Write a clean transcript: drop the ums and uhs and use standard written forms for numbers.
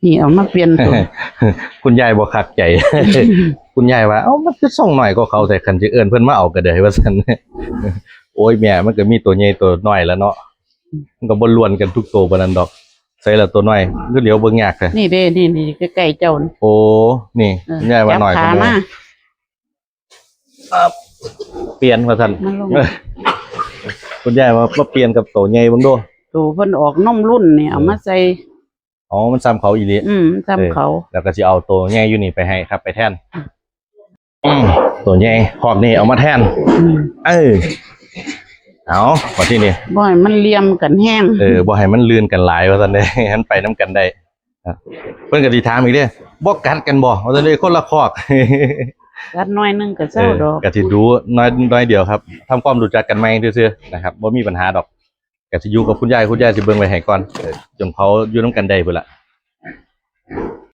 นี่เอามาเปลี่ยนตัว คุณยายบ่คักใจ คุณยายว่าเอ้ามันคือส่งหน่อยก็เขาแต่คันจะเอิ้นเพิ่นมาเอาก็ได้ว่าซั่น โอ้ยแม่มันก็มีตัวใหญ่ตัวน้อยแล้วเนาะมันก็บ่ล้วนกันทุกตัวปานนั้นดอกใส่ละตัวน้อยคือเดี๋ยวเบิ่งยากแท้ นี่เด้นี่ใกล้ๆเจ้านี่ โอ้นี่คุณยายว่าน้อย จับขามา เปลี่ยนว่าซั่น มันลง คุณยายว่ามาเปลี่ยนกับตัวใหญ่เบิ่งดู ตัวเพิ่นออกนมรุ่นนี่เอามาใส่ อ๋อมันซ้ำเขาอีหลี ซ้ำเขา แล้วก็สิเอาตัวใหญ่อยู่นี่ไปให้ครับไปแทนตัวใหญ่ขอบนี่เอามาแทน เอาว่าที่นี่ บ่ให้มันเหลี่ยมกันแห้ง บ่ให้มันเลื่อนกันหลายว่าซั่นเด้ ให้มันไปนํกันได้เพิ่นก็สิถามอีกเด้บ่กัดกันบ่ว่าซั่นเด้คนละคอก กัดน้อยหนึงก็เศร้าดอก ก็สิดูน้อยเดียวครับทำความรู้จักกันใหม่ซื่อๆนะครับบ่มีปัญหาดอกก็สิอยู่กับคุณยายสิเบิ่งไว้ให้ก่อนจนเขาอยู่นํกันได้พุ่นล่ะ